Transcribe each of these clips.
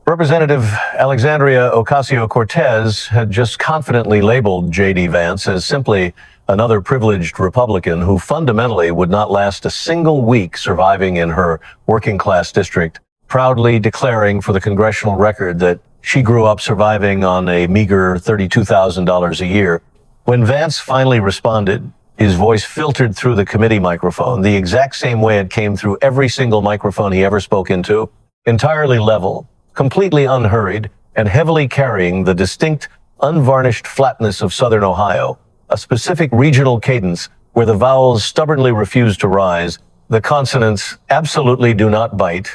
Representative Alexandria Ocasio-Cortez had just confidently labeled J.D. Vance as simply another privileged Republican who fundamentally would not last a single week surviving in her working-class district, proudly declaring for the congressional record that she grew up surviving on a meager $32,000 a year. When Vance finally responded, his voice filtered through the committee microphone the exact same way it came through every single microphone he ever spoke into, entirely level, completely unhurried, and heavily carrying the distinct, unvarnished flatness of Southern Ohio, a specific regional cadence where the vowels stubbornly refuse to rise, the consonants absolutely do not bite,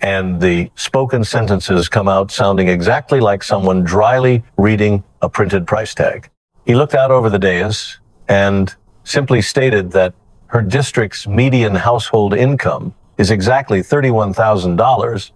and the spoken sentences come out sounding exactly like someone dryly reading a printed price tag. He looked out over the dais and simply stated that her district's median household income is exactly $31,000,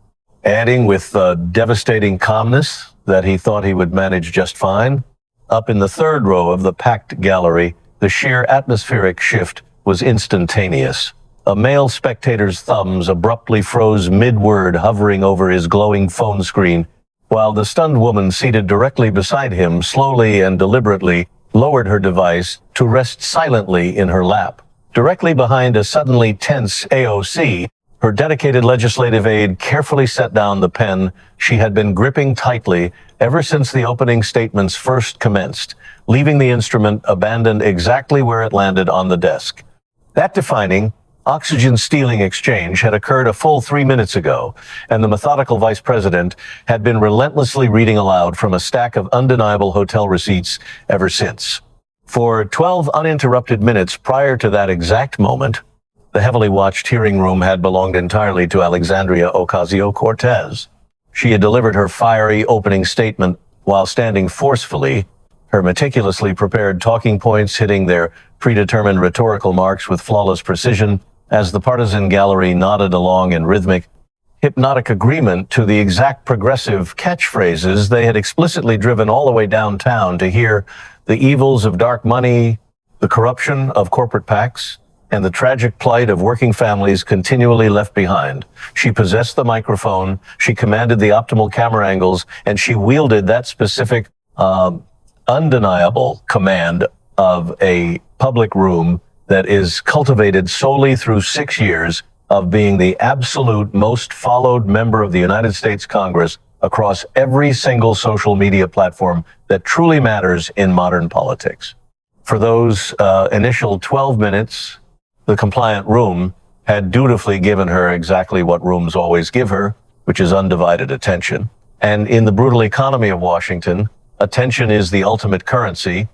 adding with devastating calmness that he thought he would manage just fine. Up in the third row of the packed gallery, the sheer atmospheric shift was instantaneous. A male spectator's thumbs abruptly froze mid-word, hovering over his glowing phone screen, while the stunned woman seated directly beside him slowly and deliberately lowered her device to rest silently in her lap. Directly behind a suddenly tense AOC, her dedicated legislative aide carefully set down the pen she had been gripping tightly ever since the opening statements first commenced, leaving the instrument abandoned exactly where it landed on the desk. That defining, oxygen-stealing exchange had occurred a full 3 minutes ago, and the methodical vice president had been relentlessly reading aloud from a stack of undeniable hotel receipts ever since. For 12 uninterrupted minutes prior to that exact moment, the heavily watched hearing room had belonged entirely to Alexandria Ocasio-Cortez. She had delivered her fiery opening statement while standing forcefully, her meticulously prepared talking points hitting their predetermined rhetorical marks with flawless precision as the partisan gallery nodded along in rhythmic, hypnotic agreement to the exact progressive catchphrases they had explicitly driven all the way downtown to hear: the evils of dark money, the corruption of corporate PACs, and the tragic plight of working families continually left behind. She possessed the microphone, she commanded the optimal camera angles, and she wielded that specific, undeniable command of a public room that is cultivated solely through 6 years of being the absolute most followed member of the United States Congress across every single social media platform that truly matters in modern politics. For those initial 12 minutes, the compliant room had dutifully given her exactly what rooms always give her, which is undivided attention. And in the brutal economy of Washington, attention is the ultimate currency,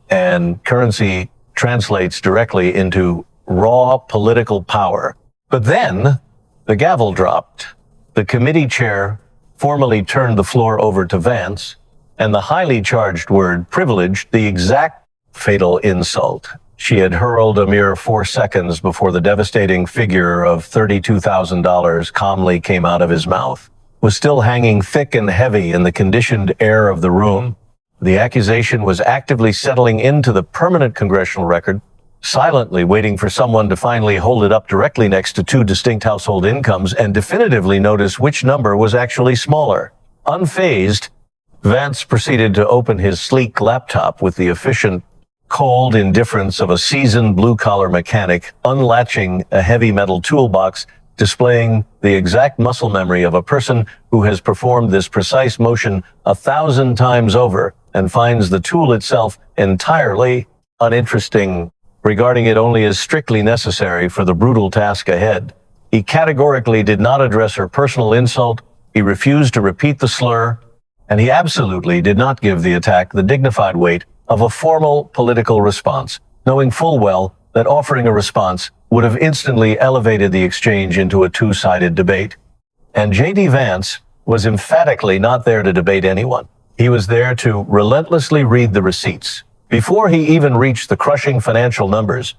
and currency translates directly into raw political power. But then the gavel dropped. The committee chair formally turned the floor over to Vance, and the highly charged word privileged the exact fatal insult she had hurled a mere 4 seconds before the devastating figure of $32,000 calmly came out of his mouth, was still hanging thick and heavy in the conditioned air of the room. The accusation was actively settling into the permanent congressional record, silently waiting for someone to finally hold it up directly next to two distinct household incomes and definitively notice which number was actually smaller. Unfazed, Vance proceeded to open his sleek laptop with the efficient, cold indifference of a seasoned blue-collar mechanic, unlatching a heavy metal toolbox, displaying the exact muscle memory of a person who has performed this precise motion 1,000 times over and finds the tool itself entirely uninteresting, regarding it only as strictly necessary for the brutal task ahead. He categorically did not address her personal insult, he refused to repeat the slur, and he absolutely did not give the attack the dignified weight of a formal political response, knowing full well that offering a response would have instantly elevated the exchange into a two-sided debate. And J.D. Vance was emphatically not there to debate anyone. He was there to relentlessly read the receipts. Before he even reached the crushing financial numbers,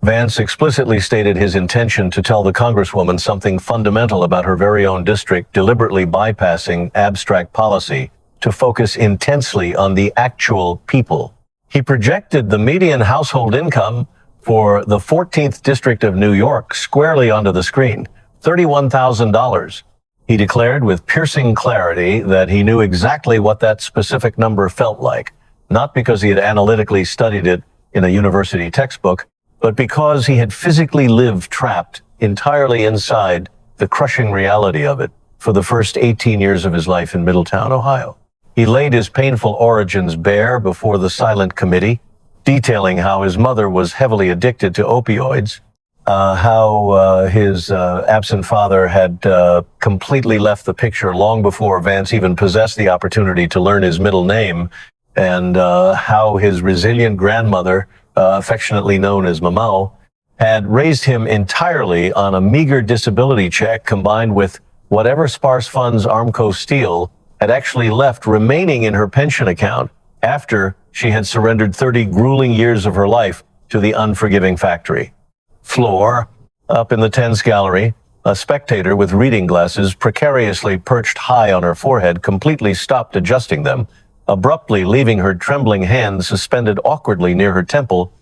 Vance explicitly stated his intention to tell the Congresswoman something fundamental about her very own district, deliberately bypassing abstract policy to focus intensely on the actual people. He projected the median household income for the 14th District of New York squarely onto the screen, $31,000. He declared with piercing clarity that he knew exactly what that specific number felt like, not because he had analytically studied it in a university textbook, but because he had physically lived trapped entirely inside the crushing reality of it for the first 18 years of his life in Middletown, Ohio. He laid his painful origins bare before the silent committee, detailing how his mother was heavily addicted to opioids, how his absent father had completely left the picture long before Vance even possessed the opportunity to learn his middle name, and how his resilient grandmother, affectionately known as Mamau, had raised him entirely on a meager disability check combined with whatever sparse funds Armco Steel had actually left remaining in her pension account after she had surrendered 30 grueling years of her life to the unforgiving factory floor. Up in the Tens gallery, a spectator with reading glasses precariously perched high on her forehead completely stopped adjusting them, abruptly leaving her trembling hand suspended awkwardly near her temple,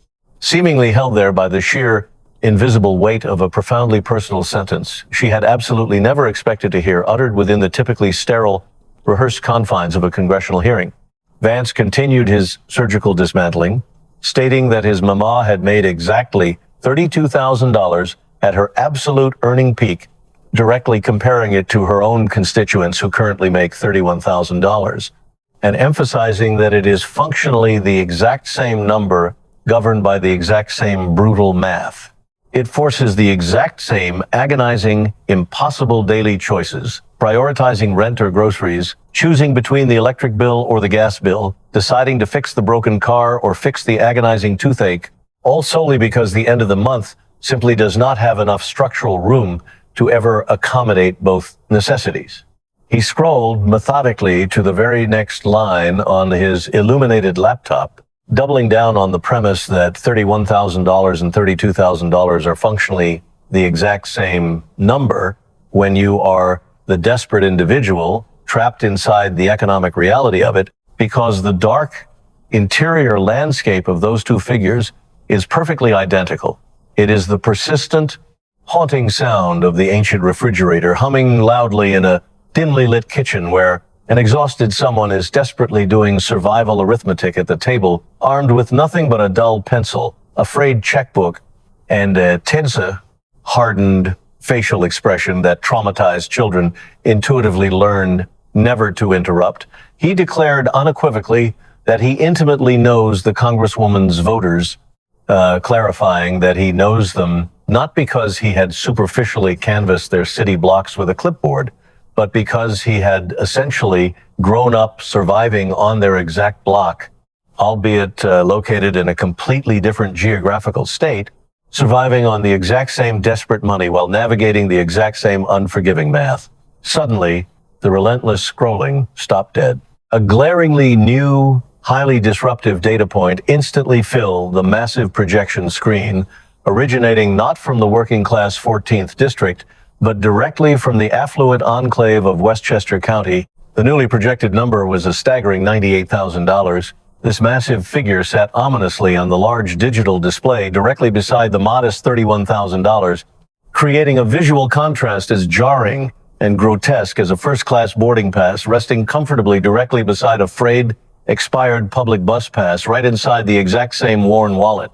seemingly held there by the sheer, invisible weight of a profoundly personal sentence she had absolutely never expected to hear uttered within the typically sterile, rehearsed confines of a congressional hearing. Vance continued his surgical dismantling, stating that his mama had made exactly $32,000 at her absolute earning peak, directly comparing it to her own constituents who currently make $31,000, and emphasizing that it is functionally the exact same number governed by the exact same brutal math. It forces the exact same agonizing, impossible daily choices, prioritizing rent or groceries, choosing between the electric bill or the gas bill, deciding to fix the broken car or fix the agonizing toothache, all solely because the end of the month simply does not have enough structural room to ever accommodate both necessities. He scrolled methodically to the very next line on his illuminated laptop, doubling down on the premise that $31,000 and $32,000 are functionally the exact same number when you are the desperate individual trapped inside the economic reality of it, because the dark interior landscape of those two figures is perfectly identical. It is the persistent, haunting sound of the ancient refrigerator humming loudly in a dimly lit kitchen where an exhausted someone is desperately doing survival arithmetic at the table, armed with nothing but a dull pencil, a frayed checkbook, and a tense, hardened facial expression that traumatized children intuitively learned never to interrupt. He declared unequivocally that he intimately knows the Congresswoman's voters, clarifying that he knows them not because he had superficially canvassed their city blocks with a clipboard, but because he had essentially grown up surviving on their exact block, albeit located in a completely different geographical state, surviving on the exact same desperate money while navigating the exact same unforgiving math. Suddenly, the relentless scrolling stopped dead. A glaringly new, highly disruptive data point instantly filled the massive projection screen, originating not from the working-class 14th District, but directly from the affluent enclave of Westchester County. The newly projected number was a staggering $98,000. This massive figure sat ominously on the large digital display directly beside the modest $31,000, creating a visual contrast as jarring and grotesque as a first-class boarding pass resting comfortably directly beside a frayed, expired public bus pass right inside the exact same worn wallet.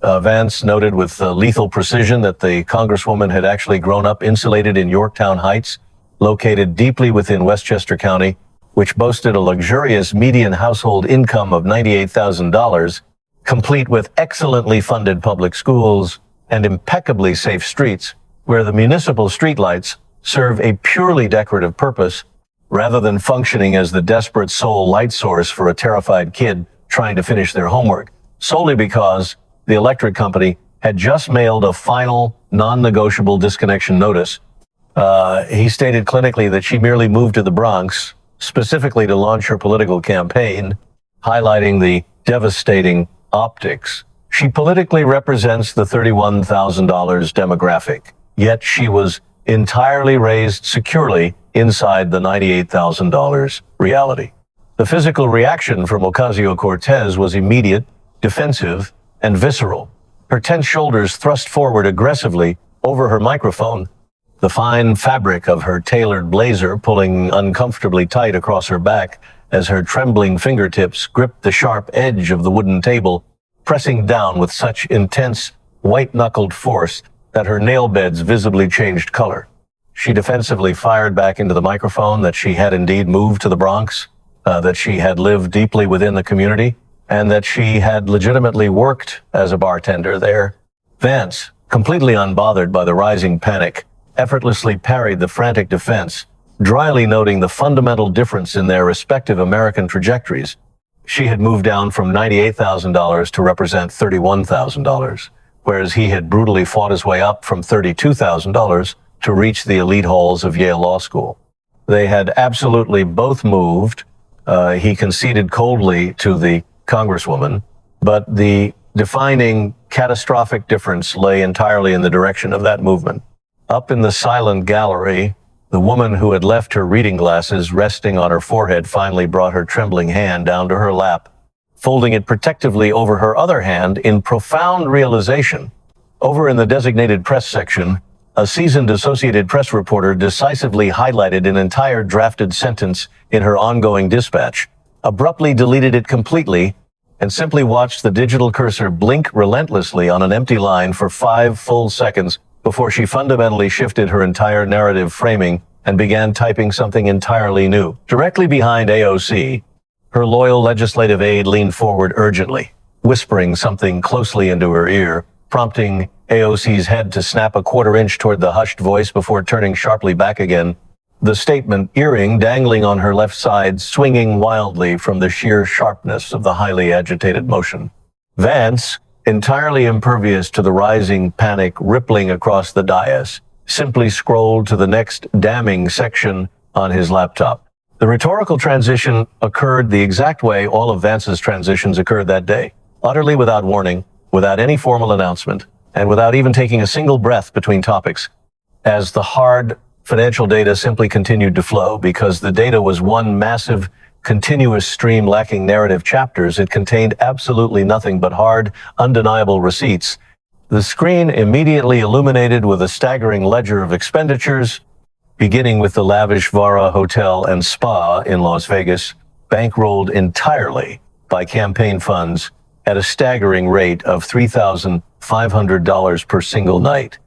Vance noted with lethal precision that the Congresswoman had actually grown up insulated in Yorktown Heights, located deeply within Westchester County, which boasted a luxurious median household income of $98,000, complete with excellently funded public schools and impeccably safe streets, where the municipal streetlights serve a purely decorative purpose rather than functioning as the desperate sole light source for a terrified kid trying to finish their homework, solely because the electric company had just mailed a final, non-negotiable disconnection notice. He stated clinically that she merely moved to the Bronx, specifically to launch her political campaign, highlighting the devastating optics. She politically represents the $31,000 demographic, yet she was entirely raised securely inside the $98,000 reality. The physical reaction from Ocasio-Cortez was immediate, defensive, and visceral. Her tense shoulders thrust forward aggressively over her microphone, the fine fabric of her tailored blazer pulling uncomfortably tight across her back as her trembling fingertips gripped the sharp edge of the wooden table, pressing down with such intense, white-knuckled force that her nail beds visibly changed color. She defensively fired back into the microphone that she had indeed moved to the Bronx, that she had lived deeply within the community, and that she had legitimately worked as a bartender there. Vance, completely unbothered by the rising panic, effortlessly parried the frantic defense, dryly noting the fundamental difference in their respective American trajectories. She had moved down from $98,000 to represent $31,000, whereas he had brutally fought his way up from $32,000 to reach the elite halls of Yale Law School. They had absolutely both moved. He conceded coldly to the Congresswoman, but the defining catastrophic difference lay entirely in the direction of that movement. Up in the silent gallery, the woman who had left her reading glasses resting on her forehead finally brought her trembling hand down to her lap, folding it protectively over her other hand in profound realization. Over in the designated press section, a seasoned Associated Press reporter decisively highlighted an entire drafted sentence in her ongoing dispatch, abruptly deleted it completely, and simply watched the digital cursor blink relentlessly on an empty line for 5 full seconds before she fundamentally shifted her entire narrative framing and began typing something entirely new. Directly behind AOC, her loyal legislative aide leaned forward urgently, whispering something closely into her ear, prompting AOC's head to snap a quarter-inch toward the hushed voice before turning sharply back again, the statement earring dangling on her left side, swinging wildly from the sheer sharpness of the highly agitated motion. Vance, entirely impervious to the rising panic rippling across the dais, simply scrolled to the next damning section on his laptop. The rhetorical transition occurred the exact way all of Vance's transitions occurred that day, utterly without warning, without any formal announcement, and without even taking a single breath between topics, as the hard financial data simply continued to flow because the data was one massive, continuous stream lacking narrative chapters. It contained absolutely nothing but hard, undeniable receipts. The screen immediately illuminated with a staggering ledger of expenditures, beginning with the lavish Vara Hotel and Spa in Las Vegas, bankrolled entirely by campaign funds at a staggering rate of $3,500 per single night.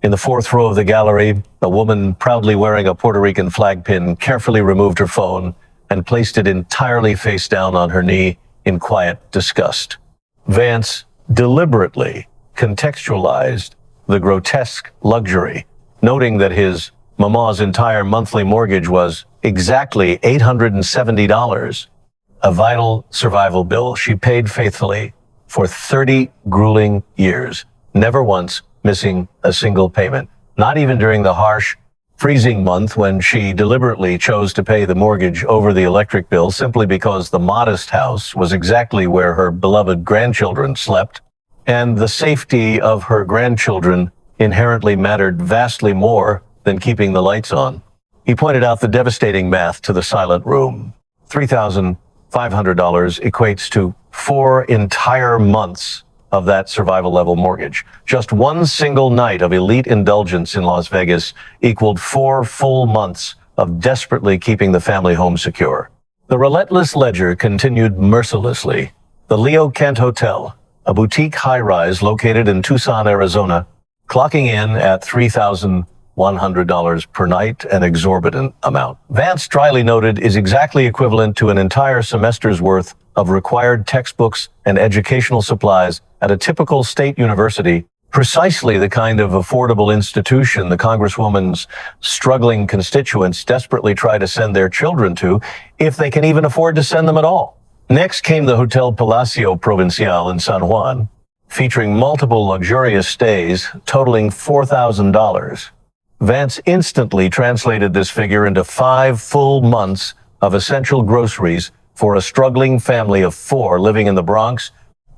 In the fourth row of the gallery, a woman proudly wearing a Puerto Rican flag pin carefully removed her phone and placed it entirely face down on her knee in quiet disgust. Vance deliberately contextualized the grotesque luxury, noting that his mama's entire monthly mortgage was exactly $870, a vital survival bill she paid faithfully for 30 grueling years, never once missing a single payment, not even during the harsh, freezing month when she deliberately chose to pay the mortgage over the electric bill simply because the modest house was exactly where her beloved grandchildren slept, and the safety of her grandchildren inherently mattered vastly more than keeping the lights on. He pointed out the devastating math to the silent room. $3,500 equates to 4 entire months of that survival level mortgage. Just one single night of elite indulgence in Las Vegas equaled 4 full months of desperately keeping the family home secure. The relentless ledger continued mercilessly. The Leo Kent Hotel, a boutique high-rise located in Tucson, Arizona, clocking in at $3,100 per night, an exorbitant amount. Vance dryly noted is exactly equivalent to an entire semester's worth of required textbooks and educational supplies at a typical state university, precisely the kind of affordable institution the Congresswoman's struggling constituents desperately try to send their children to, if they can even afford to send them at all. Next came the Hotel Palacio Provincial in San Juan, featuring multiple luxurious stays totaling $4,000. Vance instantly translated this figure into 5 full months of essential groceries for a struggling family of 4 living in the Bronx,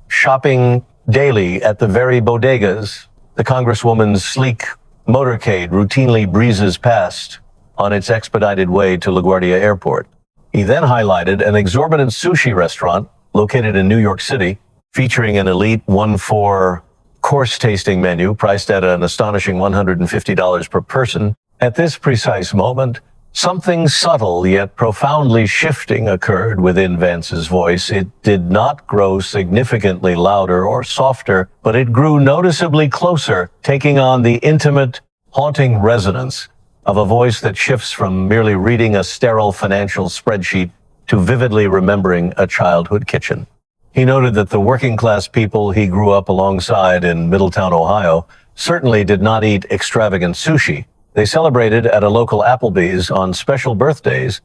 shopping daily at the very bodegas the Congresswoman's sleek motorcade routinely breezes past on its expedited way to LaGuardia Airport. He then highlighted an exorbitant sushi restaurant located in New York City, featuring an elite 1-for course tasting menu priced at an astonishing $150 per person, At this precise moment, something subtle yet profoundly shifting occurred within Vance's voice. It did not grow significantly louder or softer, but it grew noticeably closer, taking on the intimate, haunting resonance of a voice that shifts from merely reading a sterile financial spreadsheet to vividly remembering a childhood kitchen. He noted that the working-class people he grew up alongside in Middletown, Ohio, certainly did not eat extravagant sushi. They celebrated at a local Applebee's on special birthdays,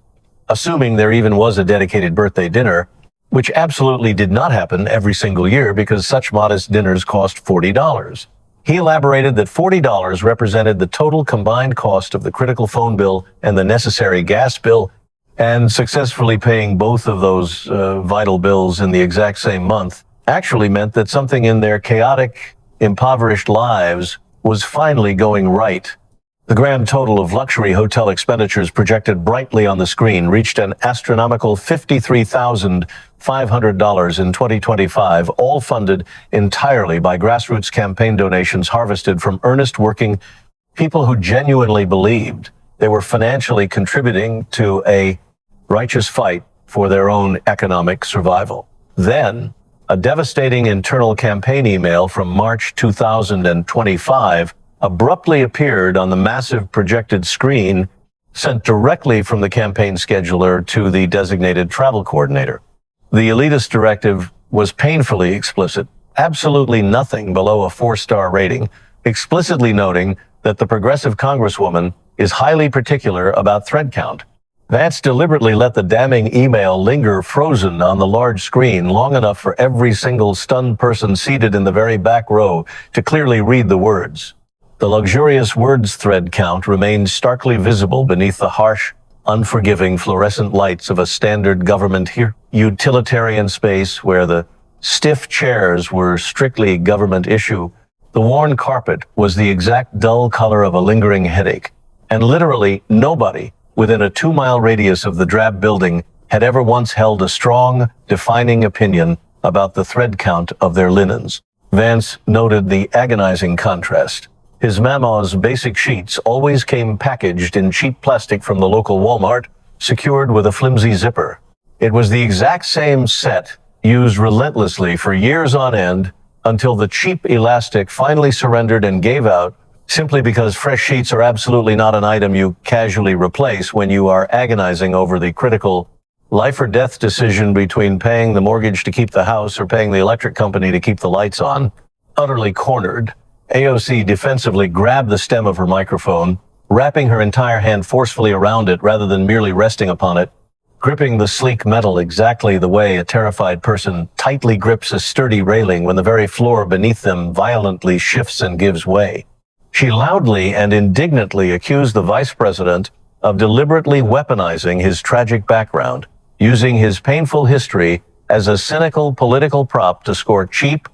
assuming there even was a dedicated birthday dinner, which absolutely did not happen every single year because such modest dinners cost $40. He elaborated that $40 represented the total combined cost of the critical phone bill and the necessary gas bill, and successfully paying both of those vital bills in the exact same month actually meant that something in their chaotic, impoverished lives was finally going right. The grand total of luxury hotel expenditures projected brightly on the screen reached an astronomical $53,500 in 2025, all funded entirely by grassroots campaign donations harvested from earnest working people who genuinely believed they were financially contributing to a righteous fight for their own economic survival. Then, a devastating internal campaign email from March 2025 abruptly appeared on the massive projected screen sent directly from the campaign scheduler to the designated travel coordinator. The elitist directive was painfully explicit, absolutely nothing below a 4-star rating, explicitly noting that the progressive congresswoman is highly particular about thread count. Vance deliberately let the damning email linger frozen on the large screen long enough for every single stunned person seated in the very back row to clearly read the words. The luxurious words thread count remained starkly visible beneath the harsh, unforgiving fluorescent lights of a standard government utilitarian space where the stiff chairs were strictly government issue. The worn carpet was the exact dull color of a lingering headache, and literally nobody within a 2-mile radius of the drab building had ever once held a strong, defining opinion about the thread count of their linens. Vance noted the agonizing contrast. His Mama's basic sheets always came packaged in cheap plastic from the local Walmart, secured with a flimsy zipper. It was the exact same set used relentlessly for years on end until the cheap elastic finally surrendered and gave out, simply because fresh sheets are absolutely not an item you casually replace when you are agonizing over the critical life or death decision between paying the mortgage to keep the house or paying the electric company to keep the lights on. Utterly cornered, AOC defensively grabbed the stem of her microphone, wrapping her entire hand forcefully around it rather than merely resting upon it, gripping the sleek metal exactly the way a terrified person tightly grips a sturdy railing when the very floor beneath them violently shifts and gives way. She loudly and indignantly accused the vice president of deliberately weaponizing his tragic background, using his painful history as a cynical political prop to score cheap,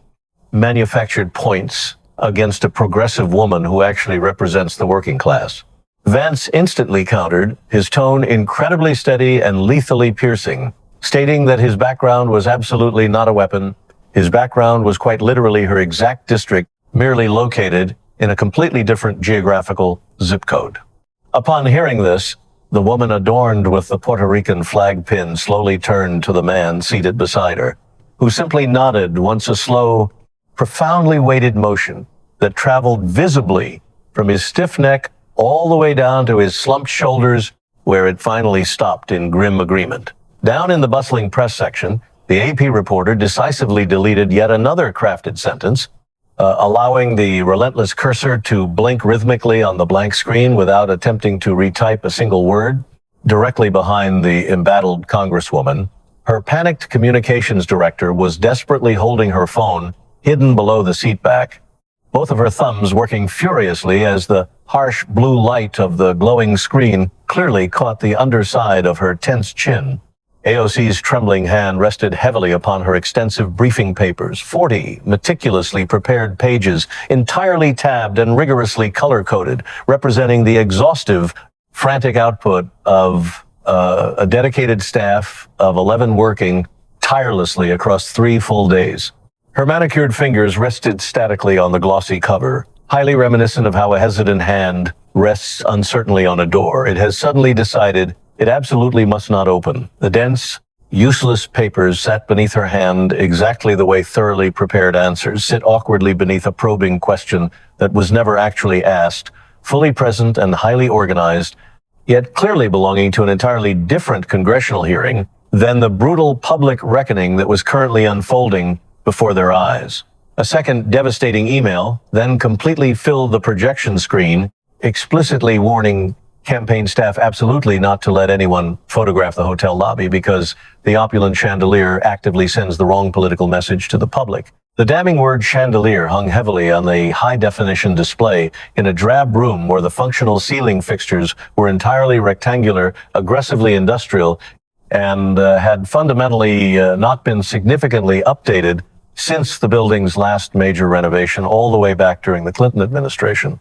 manufactured points against a progressive woman who actually represents the working class. Vance instantly countered, his tone incredibly steady and lethally piercing, stating that his background was absolutely not a weapon. His background was quite literally her exact district, merely located in a completely different geographical zip code. Upon hearing this, the woman adorned with the Puerto Rican flag pin slowly turned to the man seated beside her, who simply nodded once a slow, profoundly weighted motion that traveled visibly from his stiff neck all the way down to his slumped shoulders, where it finally stopped in grim agreement. Down in the bustling press section, the AP reporter decisively deleted yet another crafted sentence, allowing the relentless cursor to blink rhythmically on the blank screen without attempting to retype a single word. Directly behind the embattled congresswoman, her panicked communications director was desperately holding her phone hidden below the seat back, both of her thumbs working furiously as the harsh blue light of the glowing screen clearly caught the underside of her tense chin. AOC's trembling hand rested heavily upon her extensive briefing papers, 40 meticulously prepared pages, entirely tabbed and rigorously color-coded, representing the exhaustive, frantic output of a dedicated staff of 11 working tirelessly across 3 full days. Her manicured fingers rested statically on the glossy cover, highly reminiscent of how a hesitant hand rests uncertainly on a door. It has suddenly decided it absolutely must not open. The dense, useless papers sat beneath her hand exactly the way thoroughly prepared answers sit awkwardly beneath a probing question that was never actually asked, fully present and highly organized, yet clearly belonging to an entirely different congressional hearing than the brutal public reckoning that was currently unfolding before their eyes. A second devastating email then completely filled the projection screen, explicitly warning campaign staff absolutely not to let anyone photograph the hotel lobby because the opulent chandelier actively sends the wrong political message to the public. The damning word chandelier hung heavily on the high-definition display in a drab room where the functional ceiling fixtures were entirely rectangular, aggressively industrial, and had fundamentally not been significantly updated since the building's last major renovation all the way back during the Clinton administration.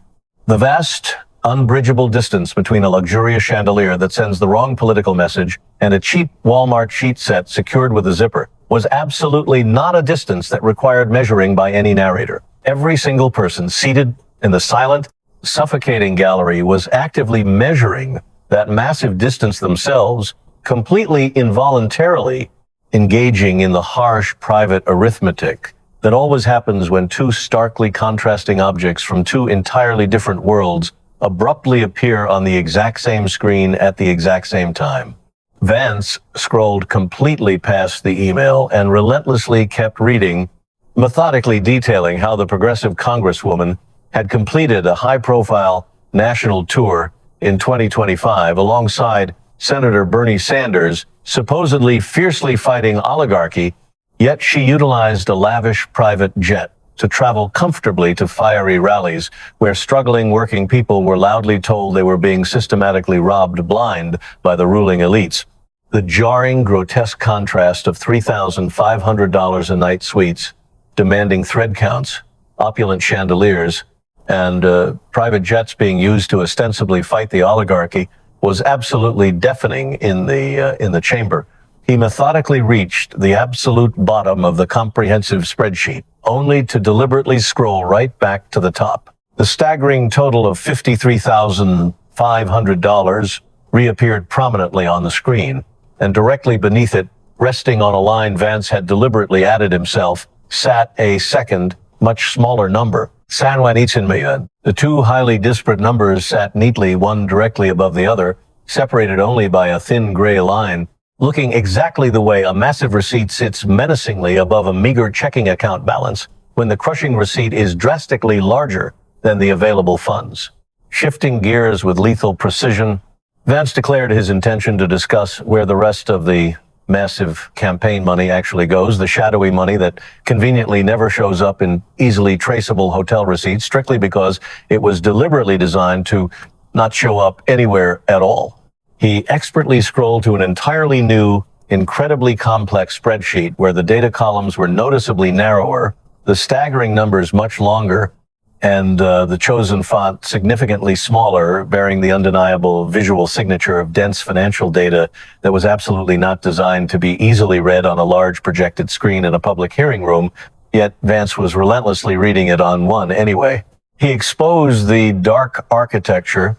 The vast, unbridgeable distance between a luxurious chandelier that sends the wrong political message and a cheap Walmart sheet set secured with a zipper was absolutely not a distance that required measuring by any narrator. Every single person seated in the silent, suffocating gallery was actively measuring that massive distance themselves, completely involuntarily engaging in the harsh private arithmetic that always happens when two starkly contrasting objects from two entirely different worlds abruptly appear on the exact same screen at the exact same time. Vance scrolled completely past the email and relentlessly kept reading, methodically detailing how the progressive congresswoman had completed a high-profile national tour in 2025 alongside Senator Bernie Sanders, supposedly fiercely fighting oligarchy, yet she utilized a lavish private jet to travel comfortably to fiery rallies where struggling working people were loudly told they were being systematically robbed blind by the ruling elites. The jarring, grotesque contrast of $3,500 a night suites, demanding thread counts, opulent chandeliers, and private jets being used to ostensibly fight the oligarchy was absolutely deafening in the chamber. He methodically reached the absolute bottom of the comprehensive spreadsheet, only to deliberately scroll right back to the top. The staggering total of $53,500 reappeared prominently on the screen, and directly beneath it, resting on a line Vance had deliberately added himself, sat a second, much smaller number. San Juanitzin million. The two highly disparate numbers sat neatly, one directly above the other, separated only by a thin gray line, looking exactly the way a massive receipt sits menacingly above a meager checking account balance when the crushing receipt is drastically larger than the available funds. Shifting gears with lethal precision, Vance declared his intention to discuss where the rest of the massive campaign money actually goes, the shadowy money that conveniently never shows up in easily traceable hotel receipts, strictly because it was deliberately designed to not show up anywhere at all. He expertly scrolled to an entirely new, incredibly complex spreadsheet where the data columns were noticeably narrower, the staggering numbers much longer, and the chosen font significantly smaller, bearing the undeniable visual signature of dense financial data that was absolutely not designed to be easily read on a large projected screen in a public hearing room, yet Vance was relentlessly reading it on one anyway. He exposed the dark architecture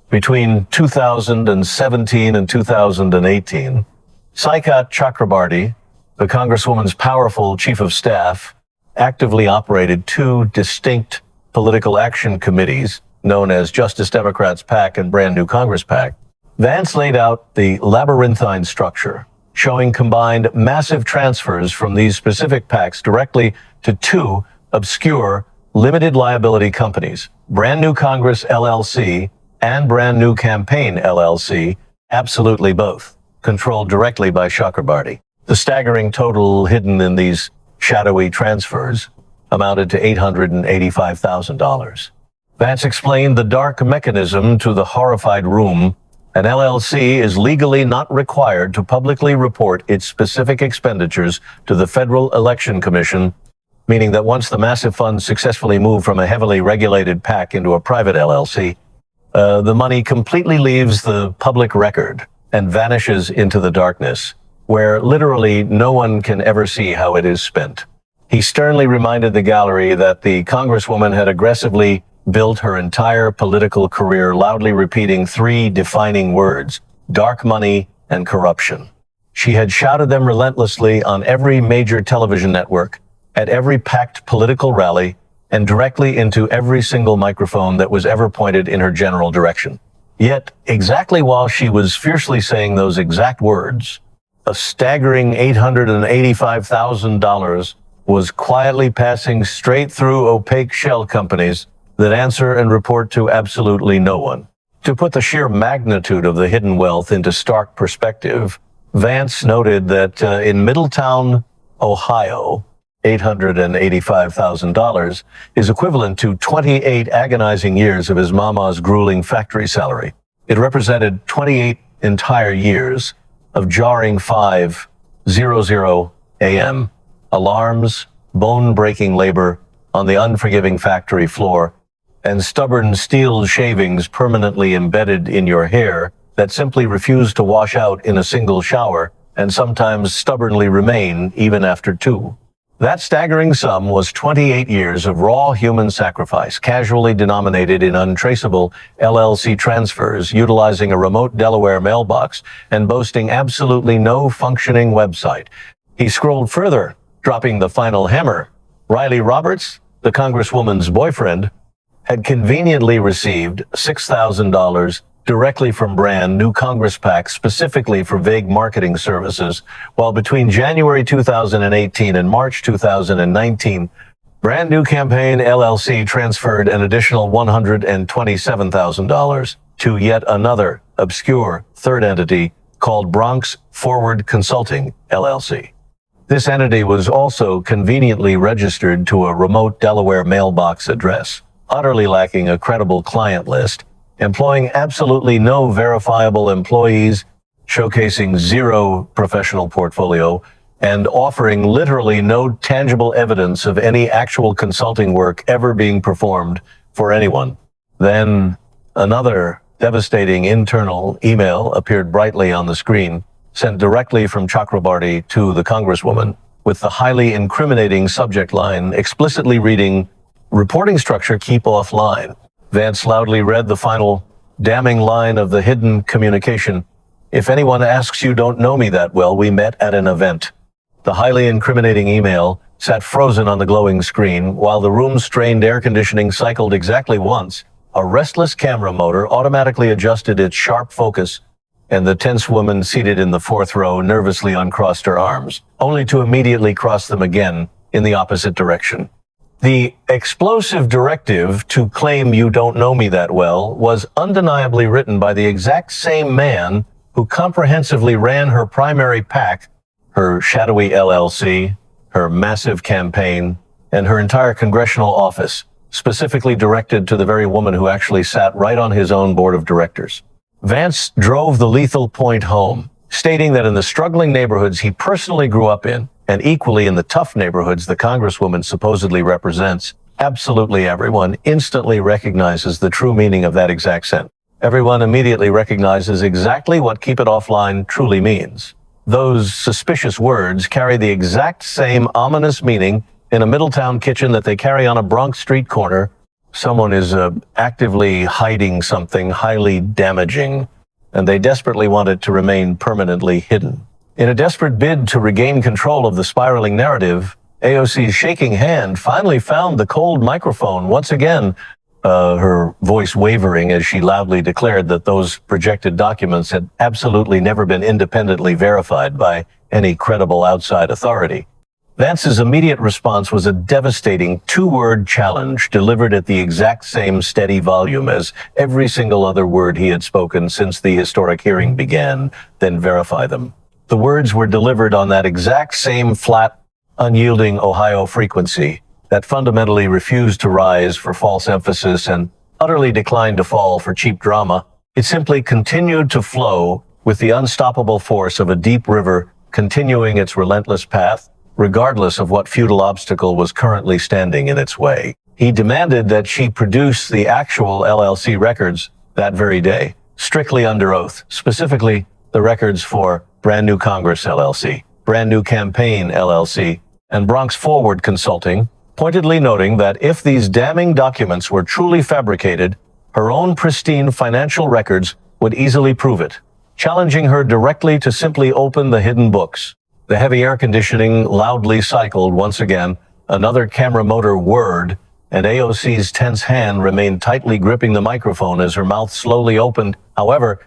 between 2017 and 2018. Saikat Chakrabarty, the Congresswoman's powerful chief of staff, actively operated two distinct political action committees known as Justice Democrats PAC and Brand New Congress PAC. Vance laid out the labyrinthine structure, showing combined massive transfers from these specific PACs directly to two obscure limited liability companies, Brand New Congress LLC and Brand New Campaign LLC, absolutely both, controlled directly by Chakrabarty. The staggering total hidden in these shadowy transfers amounted to $885,000. Vance explained the dark mechanism to the horrified room. An LLC is legally not required to publicly report its specific expenditures to the Federal Election Commission, meaning that once the massive funds successfully move from a heavily regulated PAC into a private LLC, the money completely leaves the public record and vanishes into the darkness, where literally no one can ever see how it is spent. He sternly reminded the gallery that the Congresswoman had aggressively built her entire political career loudly repeating three defining words: dark money and corruption. She had shouted them relentlessly on every major television network, at every packed political rally, and directly into every single microphone that was ever pointed in her general direction. Yet, exactly while she was fiercely saying those exact words, a staggering $885,000 was quietly passing straight through opaque shell companies that answer and report to absolutely no one. To put the sheer magnitude of the hidden wealth into stark perspective, Vance noted that in Middletown, Ohio, $885,000 is equivalent to 28 agonizing years of his mama's grueling factory salary. It represented 28 entire years of jarring 5:00 a.m. alarms, bone-breaking labor on the unforgiving factory floor, and stubborn steel shavings permanently embedded in your hair that simply refuse to wash out in a single shower and sometimes stubbornly remain even after two. That staggering sum was 28 years of raw human sacrifice, casually denominated in untraceable LLC transfers, utilizing a remote Delaware mailbox and boasting absolutely no functioning website. He scrolled further, dropping the final hammer. Riley Roberts, the Congresswoman's boyfriend, had conveniently received $6,000 directly from brand new Congress PACs specifically for vague marketing services, while between January 2018 and March 2019, Brand New Campaign LLC transferred an additional $127,000 to yet another obscure third entity called Bronx Forward Consulting LLC. This entity was also conveniently registered to a remote Delaware mailbox address, utterly lacking a credible client list, employing absolutely no verifiable employees, showcasing zero professional portfolio, and offering literally no tangible evidence of any actual consulting work ever being performed for anyone. Then another devastating internal email appeared brightly on the screen, sent directly from Chakrabarty to the Congresswoman, with the highly incriminating subject line explicitly reading, "Reporting structure keep offline." Vance loudly read the final damning line of the hidden communication. "If anyone asks, you don't know me that well. We met at an event." The highly incriminating email sat frozen on the glowing screen while the room's strained air conditioning cycled exactly once. A restless camera motor automatically adjusted its sharp focus, and the tense woman seated in the fourth row nervously uncrossed her arms, only to immediately cross them again in the opposite direction. The explosive directive to claim you don't know me that well was undeniably written by the exact same man who comprehensively ran her primary PAC, her shadowy LLC, her massive campaign, and her entire congressional office, specifically directed to the very woman who actually sat right on his own board of directors. Vance drove the lethal point home, stating that in the struggling neighborhoods he personally grew up in, and equally in the tough neighborhoods the Congresswoman supposedly represents, absolutely everyone instantly recognizes the true meaning of that exact sentence. Everyone immediately recognizes exactly what "keep it offline" truly means. Those suspicious words carry the exact same ominous meaning in a Middletown kitchen that they carry on a Bronx street corner. Someone is actively hiding something highly damaging, and they desperately want it to remain permanently hidden. In a desperate bid to regain control of the spiraling narrative, AOC's shaking hand finally found the cold microphone once again, her voice wavering as she loudly declared that those projected documents had absolutely never been independently verified by any credible outside authority. Vance's immediate response was a devastating two-word challenge delivered at the exact same steady volume as every single other word he had spoken since the historic hearing began, "Then verify them." The words were delivered on that exact same flat, unyielding Ohio frequency that fundamentally refused to rise for false emphasis and utterly declined to fall for cheap drama. It simply continued to flow with the unstoppable force of a deep river continuing its relentless path, regardless of what futile obstacle was currently standing in its way. He demanded that she produce the actual LLC records that very day, strictly under oath, specifically the records for Brand New Congress LLC, Brand New Campaign LLC, and Bronx Forward Consulting, pointedly noting that if these damning documents were truly fabricated, her own pristine financial records would easily prove it, challenging her directly to simply open the hidden books. The heavy air conditioning loudly cycled once again, another camera motor whirred, and AOC's tense hand remained tightly gripping the microphone as her mouth slowly opened. However,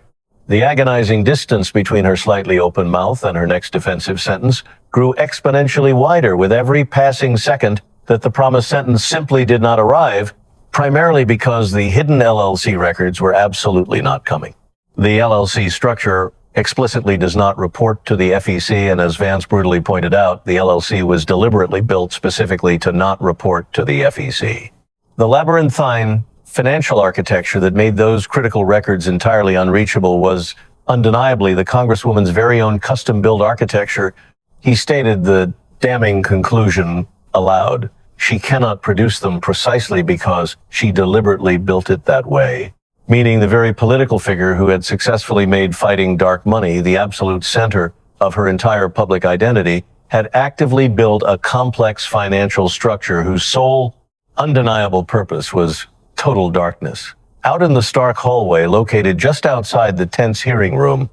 the agonizing distance between her slightly open mouth and her next defensive sentence grew exponentially wider with every passing second that the promised sentence simply did not arrive, primarily because the hidden LLC records were absolutely not coming. The LLC structure explicitly does not report to the FEC, and as Vance brutally pointed out, the LLC was deliberately built specifically to not report to the FEC. The labyrinthine financial architecture that made those critical records entirely unreachable was undeniably the Congresswoman's very own custom-built architecture. He stated the damning conclusion aloud: she cannot produce them precisely because she deliberately built it that way. Meaning the very political figure who had successfully made fighting dark money the absolute center of her entire public identity had actively built a complex financial structure whose sole undeniable purpose was total darkness. Out in the stark hallway located just outside the tense hearing room,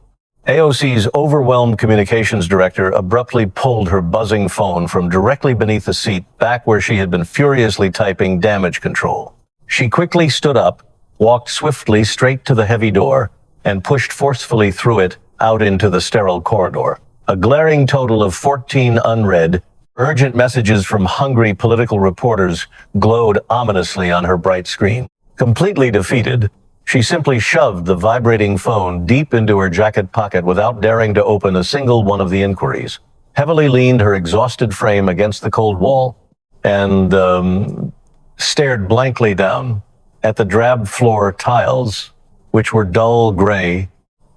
AOC's overwhelmed communications director abruptly pulled her buzzing phone from directly beneath the seat back where she had been furiously typing damage control. She quickly stood up, walked swiftly straight to the heavy door, and pushed forcefully through it out into the sterile corridor. A glaring total of 14 unread, urgent messages from hungry political reporters glowed ominously on her bright screen. Completely defeated, she simply shoved the vibrating phone deep into her jacket pocket without daring to open a single one of the inquiries, heavily leaned her exhausted frame against the cold wall, and stared blankly down at the drab floor tiles, which were dull gray,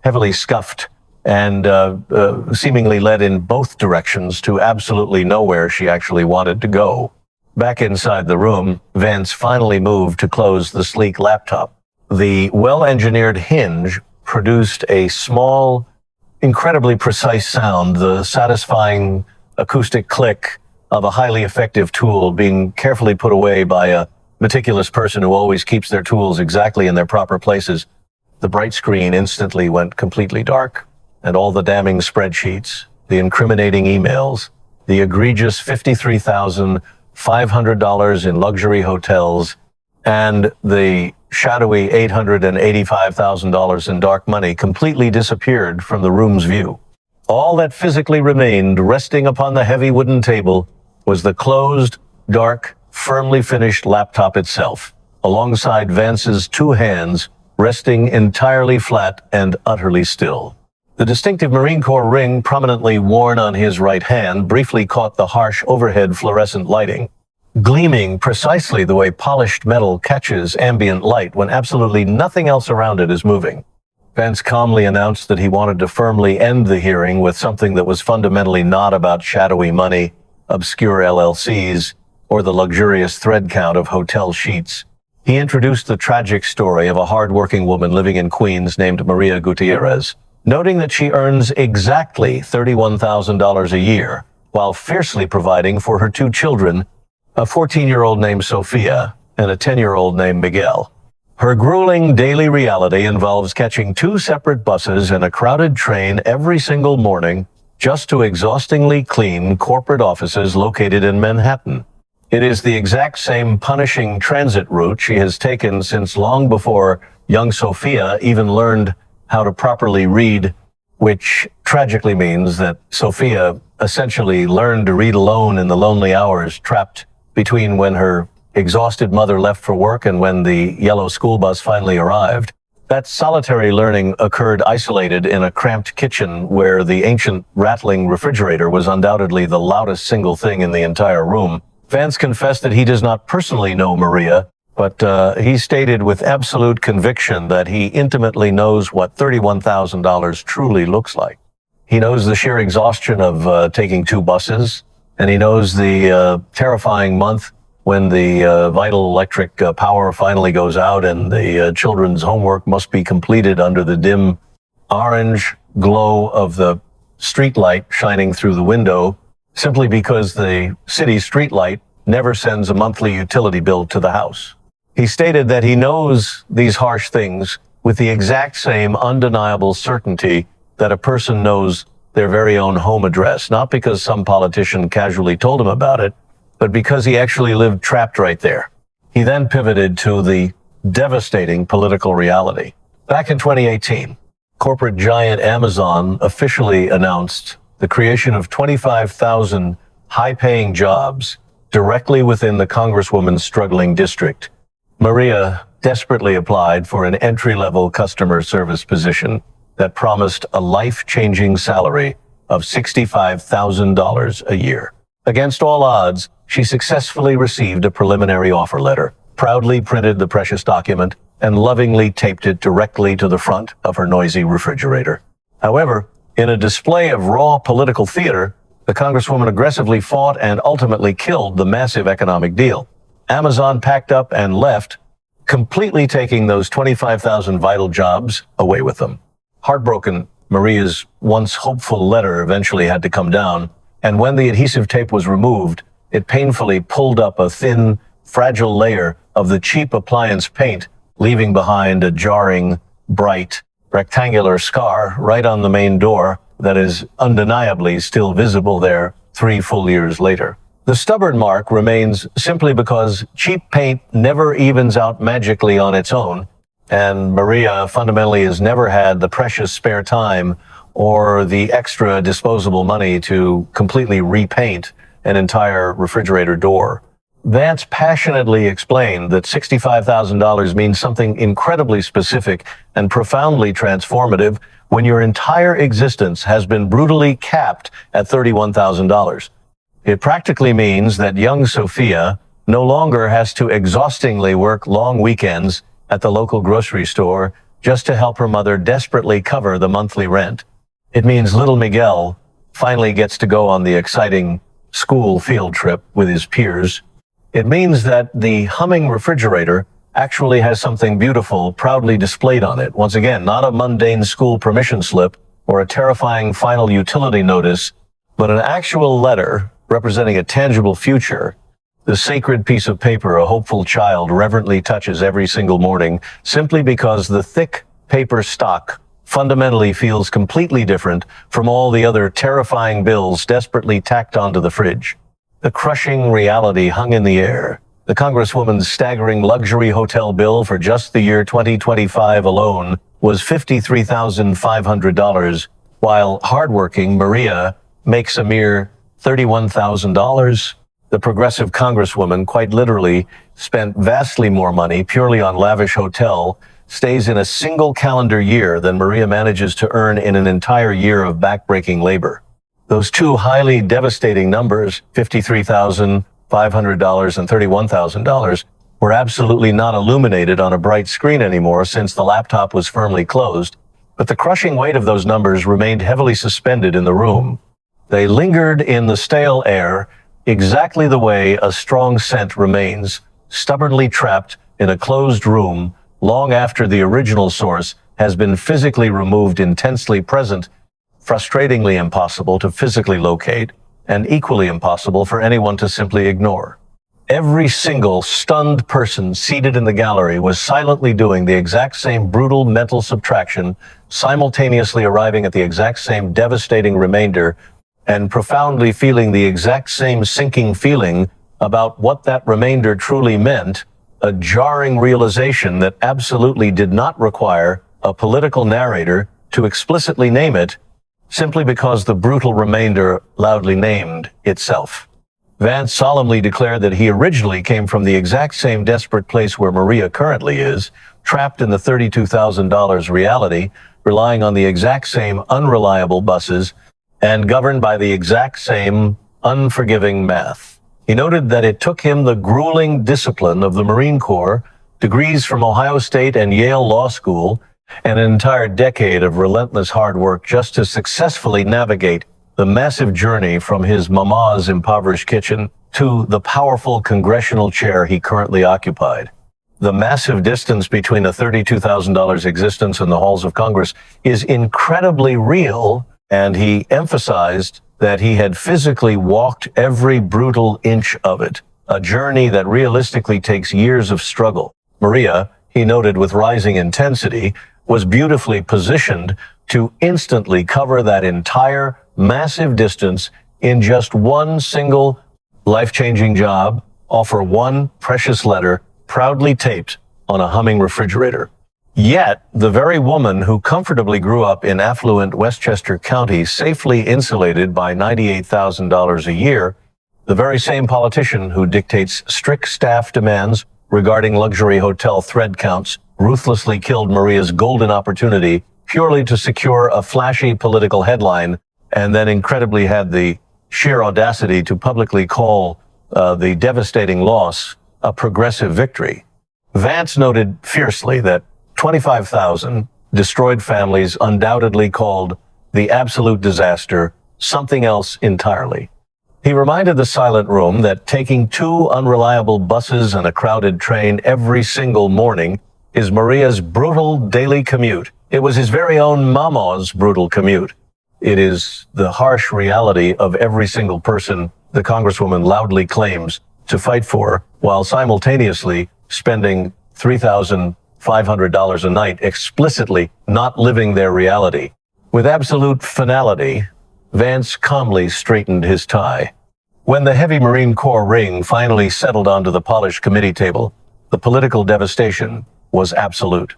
heavily scuffed, and seemingly led in both directions to absolutely nowhere she actually wanted to go. Back inside the room, Vance finally moved to close the sleek laptop. The well-engineered hinge produced a small, incredibly precise sound, the satisfying acoustic click of a highly effective tool being carefully put away by a meticulous person who always keeps their tools exactly in their proper places. The bright screen instantly went completely dark, and all the damning spreadsheets, the incriminating emails, the egregious $53,500 in luxury hotels, and the shadowy $885,000 in dark money completely disappeared from the room's view. All that physically remained resting upon the heavy wooden table was the closed, dark, firmly finished laptop itself, alongside Vance's two hands resting entirely flat and utterly still. The distinctive Marine Corps ring prominently worn on his right hand briefly caught the harsh overhead fluorescent lighting, gleaming precisely the way polished metal catches ambient light when absolutely nothing else around it is moving. Vance calmly announced that he wanted to firmly end the hearing with something that was fundamentally not about shadowy money, obscure LLCs, or the luxurious thread count of hotel sheets. He introduced the tragic story of a hard-working woman living in Queens named Maria Gutierrez, noting that she earns exactly $31,000 a year, while fiercely providing for her two children, a 14-year-old named Sophia and a 10-year-old named Miguel. Her grueling daily reality involves catching two separate buses and a crowded train every single morning just to exhaustingly clean corporate offices located in Manhattan. It is the exact same punishing transit route she has taken since long before young Sophia even learned how to properly read, which tragically means that Sophia essentially learned to read alone in the lonely hours trapped between when her exhausted mother left for work and when the yellow school bus finally arrived. That solitary learning occurred isolated in a cramped kitchen where the ancient rattling refrigerator was undoubtedly the loudest single thing in the entire room. Vance confessed that he does not personally know Maria, but he stated with absolute conviction that he intimately knows what $31,000 truly looks like. He knows the sheer exhaustion of taking two buses, and he knows the terrifying month when the vital electric power finally goes out and the children's homework must be completed under the dim orange glow of the streetlight shining through the window, simply because the city streetlight never sends a monthly utility bill to the house. He stated that he knows these harsh things with the exact same undeniable certainty that a person knows their very own home address, not because some politician casually told him about it, but because he actually lived trapped right there. He then pivoted to the devastating political reality. Back in 2018, corporate giant Amazon officially announced the creation of 25,000 high-paying jobs directly within the Congresswoman's struggling district. Maria desperately applied for an entry-level customer service position that promised a life-changing salary of $65,000 a year. Against all odds, she successfully received a preliminary offer letter, proudly printed the precious document, and lovingly taped it directly to the front of her noisy refrigerator. However, in a display of raw political theater, the Congresswoman aggressively fought and ultimately killed the massive economic deal. Amazon packed up and left, completely taking those 25,000 vital jobs away with them. Heartbroken, Maria's once hopeful letter eventually had to come down, and when the adhesive tape was removed, it painfully pulled up a thin, fragile layer of the cheap appliance paint, leaving behind a jarring, bright, rectangular scar right on the main door that is undeniably still visible there 3 full years later. The stubborn mark remains simply because cheap paint never evens out magically on its own, and Maria fundamentally has never had the precious spare time or the extra disposable money to completely repaint an entire refrigerator door. Vance passionately explained that $65,000 means something incredibly specific and profoundly transformative when your entire existence has been brutally capped at $31,000. It practically means that young Sophia no longer has to exhaustingly work long weekends at the local grocery store just to help her mother desperately cover the monthly rent. It means little Miguel finally gets to go on the exciting school field trip with his peers. It means that the humming refrigerator actually has something beautiful proudly displayed on it. Once again, not a mundane school permission slip or a terrifying final utility notice, but an actual letter representing a tangible future. The sacred piece of paper a hopeful child reverently touches every single morning simply because the thick paper stock fundamentally feels completely different from all the other terrifying bills desperately tacked onto the fridge. The crushing reality hung in the air. The Congresswoman's staggering luxury hotel bill for just the year 2025 alone was $53,500, while hardworking Maria makes a mere $31,000. The progressive Congresswoman quite literally spent vastly more money purely on lavish hotel stays in a single calendar year than Maria manages to earn in an entire year of backbreaking labor. Those two highly devastating numbers, $53,500 and $31,000, were absolutely not illuminated on a bright screen anymore since the laptop was firmly closed, but the crushing weight of those numbers remained heavily suspended in the room. They lingered in the stale air exactly the way a strong scent remains, stubbornly trapped in a closed room long after the original source has been physically removed, intensely present, frustratingly impossible to physically locate, and equally impossible for anyone to simply ignore. Every single stunned person seated in the gallery was silently doing the exact same brutal mental subtraction, simultaneously arriving at the exact same devastating remainder, and profoundly feeling the exact same sinking feeling about what that remainder truly meant, a jarring realization that absolutely did not require a political narrator to explicitly name it, simply because the brutal remainder loudly named itself. Vance solemnly declared that he originally came from the exact same desperate place where Maria currently is, trapped in the $32,000 reality, relying on the exact same unreliable buses, and governed by the exact same unforgiving math. He noted that it took him the grueling discipline of the Marine Corps, degrees from Ohio State and Yale Law School, and an entire decade of relentless hard work just to successfully navigate the massive journey from his mama's impoverished kitchen to the powerful congressional chair he currently occupied. The massive distance between a $32,000 existence in the halls of Congress is incredibly real, and he emphasized that he had physically walked every brutal inch of it a journey that realistically takes years of struggle. Maria, he noted with rising intensity, was beautifully positioned to instantly cover that entire massive distance in just one single life-changing job, offer one precious letter proudly taped on a humming refrigerator. Yet, the very woman who comfortably grew up in affluent Westchester County, safely insulated by $98,000 a year, the very same politician who dictates strict staff demands regarding luxury hotel thread counts, ruthlessly killed Maria's golden opportunity purely to secure a flashy political headline, and then incredibly had the sheer audacity to publicly call the devastating loss a progressive victory. Vance noted fiercely that 25,000 destroyed families undoubtedly called the absolute disaster something else entirely. He reminded the silent room that taking two unreliable buses and a crowded train every single morning is Maria's brutal daily commute. It was his very own Mama's brutal commute. It is the harsh reality of every single person the Congresswoman loudly claims to fight for, while simultaneously spending $3,500 a night explicitly not living their reality. With absolute finality, Vance calmly straightened his tie. When the heavy Marine Corps ring finally settled onto the polished committee table, the political devastation was absolute.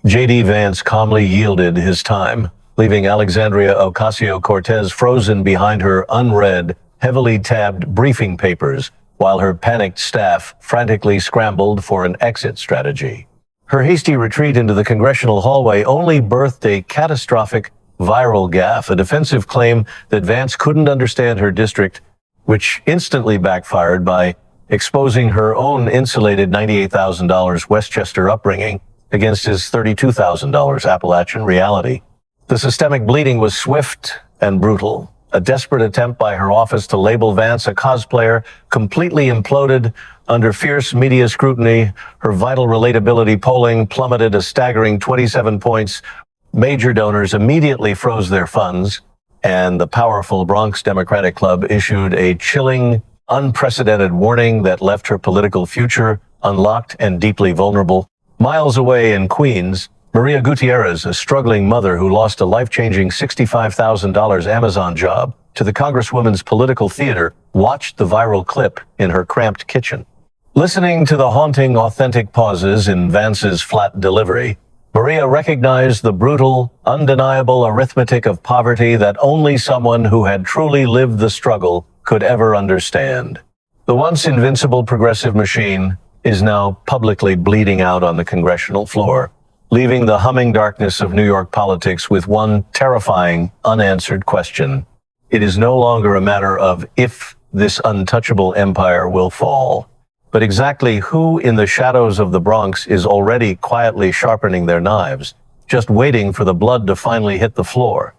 J.D. Vance calmly yielded his time, leaving Alexandria Ocasio-Cortez frozen behind her unread, heavily tabbed briefing papers, while her panicked staff frantically scrambled for an exit strategy. Her hasty retreat into the congressional hallway only birthed a catastrophic viral gaffe, a defensive claim that Vance couldn't understand her district, which instantly backfired by exposing her own insulated $98,000 Westchester upbringing against his $32,000 Appalachian reality. The systemic bleeding was swift and brutal. A desperate attempt by her office to label Vance a cosplayer completely imploded under fierce media scrutiny. Her vital relatability polling plummeted a staggering 27 points. Major donors immediately froze their funds, and the powerful Bronx Democratic Club issued a chilling, unprecedented warning that left her political future unlocked and deeply vulnerable. Miles away in Queens, Maria Gutierrez, a struggling mother who lost a life-changing $65,000 Amazon job to the Congresswoman's political theater, watched the viral clip in her cramped kitchen. Listening to the haunting, authentic pauses in Vance's flat delivery, Maria recognized the brutal, undeniable arithmetic of poverty that only someone who had truly lived the struggle could ever understand. The once invincible progressive machine is now publicly bleeding out on the congressional floor, leaving the humming darkness of New York politics with one terrifying, unanswered question. It is no longer a matter of if this untouchable empire will fall, but exactly who in the shadows of the Bronx is already quietly sharpening their knives, just waiting for the blood to finally hit the floor.